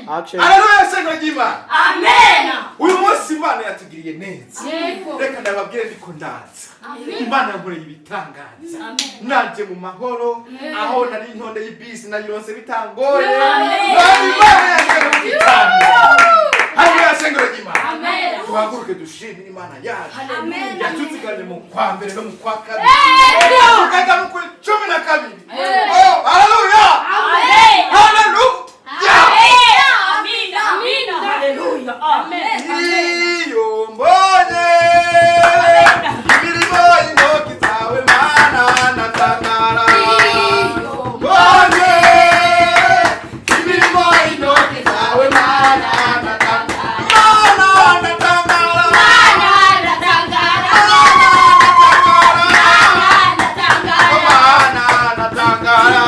Action. Haleluya Senga. Amen. Uyu munsi Imana yatugiriye neza. Reka ndababwire ndiko ndaza. Imana yankoreye ibitangaza. Naje mu mahoro aho nari ntonde y'ibisi nayironse bitangoye. Imana yankoreye Haleluya Senga. Amen. Tuhaguruke dushimire Imana yacu. Amen. Yatuziganye mu kwa mbere no mu kwa kabiri. Tukaga mu kwa 12. Oh, haleluya. Amen. Haleluya. Amen. Amen. Haleluya. Amen. Iyo mbonye imirimo y'intoki zawe Mana natakara. Mbonye imirimo y'intoki zawe Mana natakara. Mana natakara. Mana natakara. Mana natakara.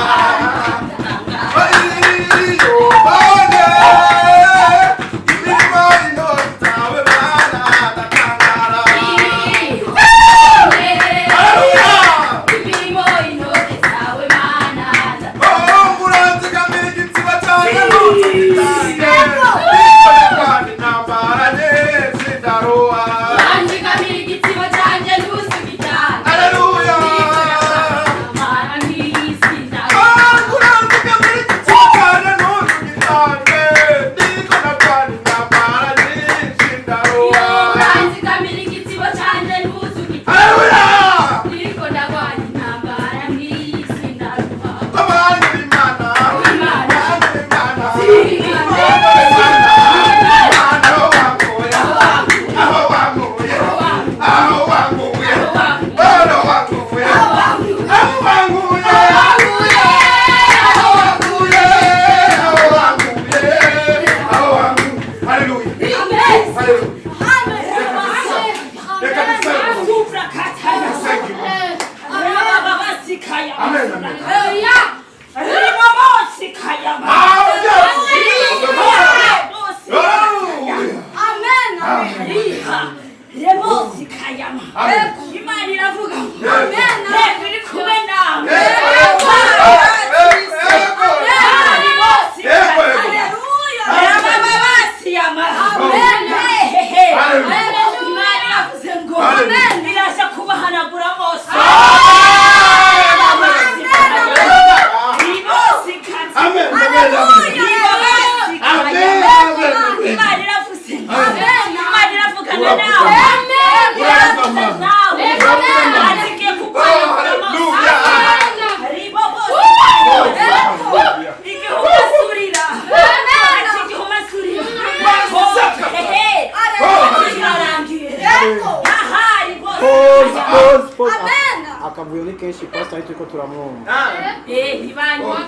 Akavuyo ni kenshi pastor ariko turamwumva. Ntibanywa.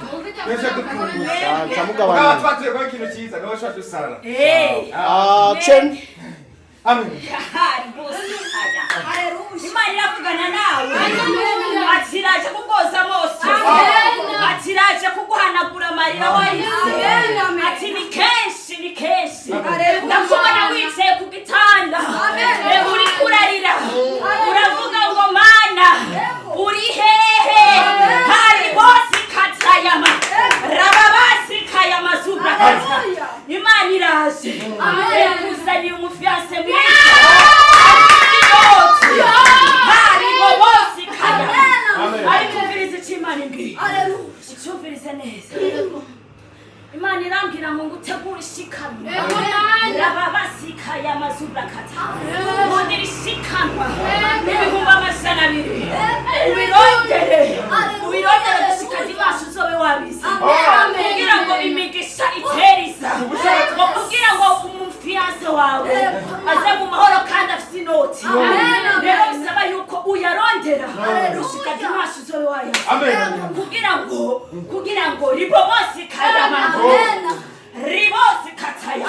Mesha dukungusa. Chamugabana. Twatire ko ikintu cyiza no shatu sara. Action. Amen. Imana iravugana nawe. Atiraje kukoza mose. Atiraje kuguhanagura amarira warize. Ati ni kenshi. Ndakubona wicaye ku gitanda. Uri kurarira. Uravuga ngo Mana uri hehe? Hari bosi katayama. Rababasi kayama zubra kata. Imana iraje. Kuzaniye umufiance mwiza. Hari bosi kayama. Ari kumviriza cy'Imana imbere. Icyumvirize neza. Imana irambwira ngo ngutegure ishikanwa. Rababasi kayama zubra kata. Ngondira ishikanwa. N'ibihumbi 200. Ubirondere gushika dimanche uzobe wabizi. Kugira ngo imigisha iteriza. Kugira ngo umufiance wawe aze mu mahoro kandi afite inoti. Rero bisaba yuko uyarondera gushika dimanche uzobe wabizi. Kugira ngo ribobosi kayama. Ribosi kataya.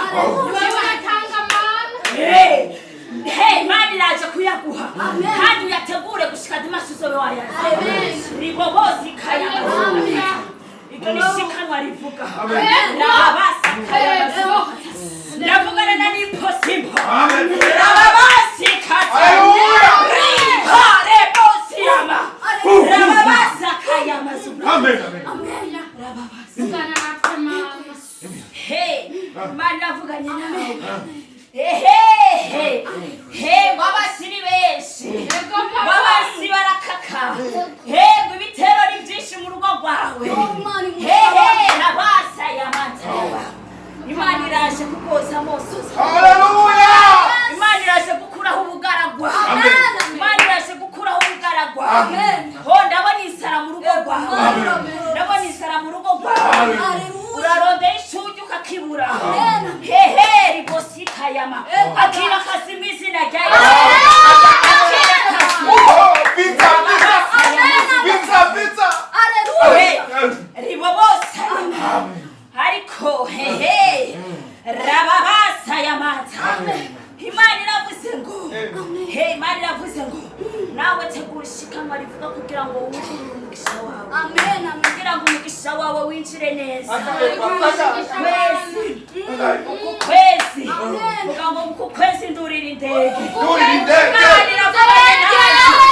Hey, Imana iraje kuyaguha. Kandi uyategure gushika dimanche uzobe wayazi. Ribobosi kayama. Iko nishikanwa rivuga. Rababasi kayama. Ndavugana na Nipo Simpo. Rababasi kayama. Ribobosi yama. Rababasi kayama. Amen. Rababasi. Imana iravuganye nawe. He wabasiri benshi. Wabasi barakaka. He ibitero ni byinshi mu rugo rwawe. He nabasa yamantawa. Imana iraje kukoza amosozi. Haleluya! Imana iraje gukuraho ubugaragwa. Imana iraje gukuraho ubugaragwa. Ho ndabona isara mu rugo rwawe. Ndabona isara mu rugo rwawe. Urarondera ishuju kakibura. Hehe ribosika yama. Akira kasimizi na jaya. Akira kasimizi. Pizza. Haleluya. Ribobosa. Ariko hehe. Rababasa yamata. Imana iravuze ngo. Imana iravuze ngo. Nawe tegura ishikanwa rivuga kugira ngo wujure umugisha wawe. Amen. Kugira ngo umugisha wawe winjire neza. Kwezi. Kugira ngo kwezi ndurira indege. Imana iravuze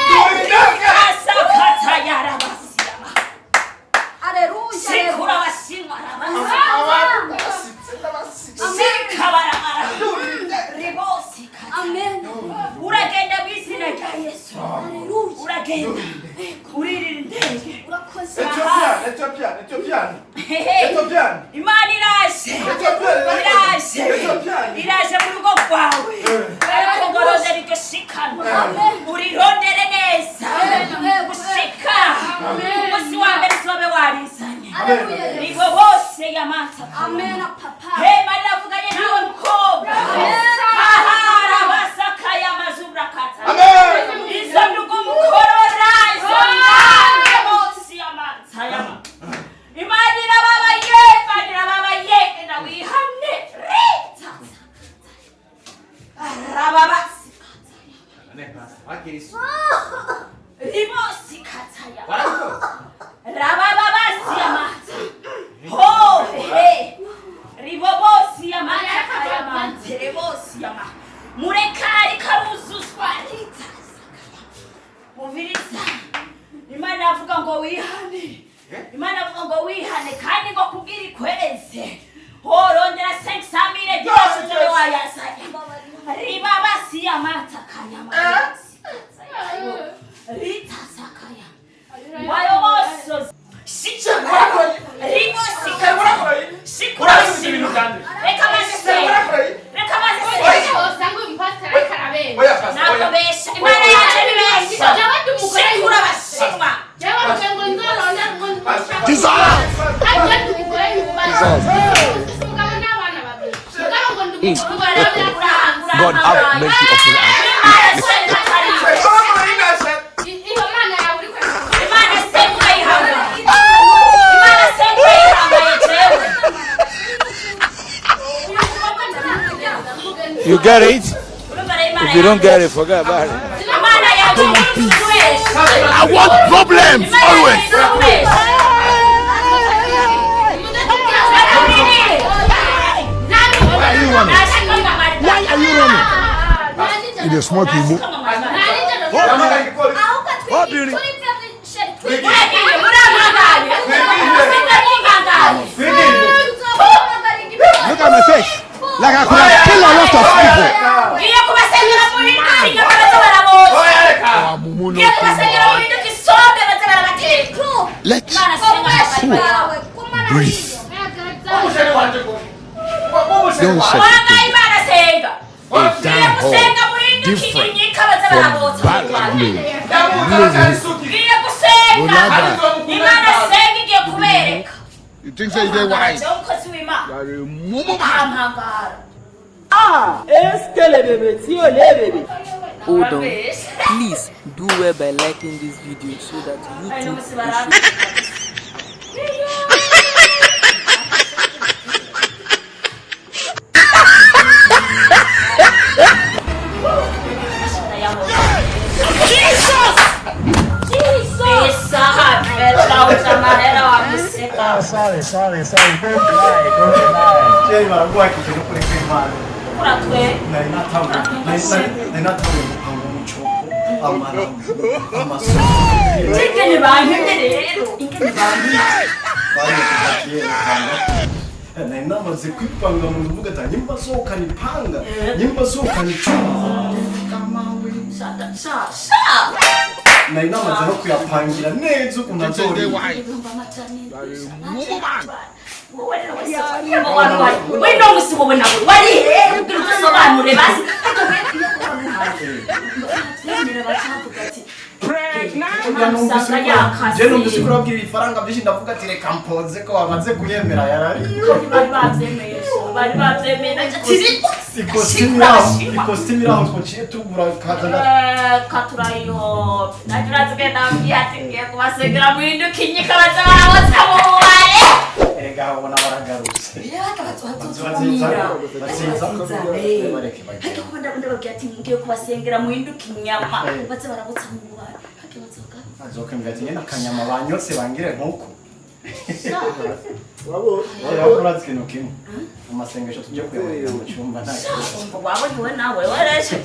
ngo. Asakata yarabasiya. Haleluya. Sikura bashimwa rabasi. Sikabaramara. Ribosi. Amen. Uragenda bizina rya Yesu. Uragenda. Uririra indege. Etopian. Imana iraje. Iraje mu rugo rwawe. Ariko ngorozera iryo shikano. Urirondere neza. Gushika. Umunsi wa mbere sobe warizanye. Rigo bose yamata. Amen papa. Hey Imana iravuganye nawe mukobwa. Izo ndugu mukorora, izo ndane bose yamanza. Imana irababaye, na wihane. Rababasi. Ribosi kataya. Rababasi yamanza. Ho he. Ribobosi yamanza kayamanza. Ribosi yamanza. Murekari karuzuzwa ritasa. Muviriza. Imana avuga ngo wihane. Imana avuga ngo wihane kandi ngo kubwira ikweze. Horondera 500,000 byose byo wayasanya. Riba basi yamata kanyama. Ritasa kaya. Wayo boso. Shicha. Ribo sikabura. Shikura ibintu kandi. Reka basi. Imana yaje bibesha. Shikura bashimwa. God have mercy upon us. You get it? If you don't get it, forget about it. I want problems always. Why are you running? It is smart people. What beauty? Look at my face. Like I could have killed a lot of people. Let's breathe. Don't set it a damn hole different from bad news. You think so? You get wise? Hold on. Please do well by liking this video so that YouTube will show. Sorry. Don't lie. 제일 말한 거 할게. 제가 뿌리 말. 그래. 나 타고 방금 좋고 아마랑 찌개는 많이 힘들어. 인간이 많이. 많이 같이 na namaze kwipanga mu mvuga ati nyimba sohokana ipanga nyimba sohokana icumu kamawe na namaze no kuyapangira neza ukuntu azori we no musibo bona wari usobanure basi je numvise ko urabwira ifaranga byinshi ndavuga ati reka mpoze ko wamaze kuyemera yarari bari bavyemeye ikositimu iraho twaciye tugura katurayo najura tugenda mbiyati ngiye kubasengera muhinduka inyika baza barabotsa muware erega ubona baragarutse hake kuba ndababwira ati ngiye kubasengera muhinduka inyama baza barabotsa muware azoke mbati nyina kanyama banyotse bangire nkuko wabo yakora zikino kimwe amasengesho tujye kuyobora mu cyumba nta wabo ntiwe nawe wareshe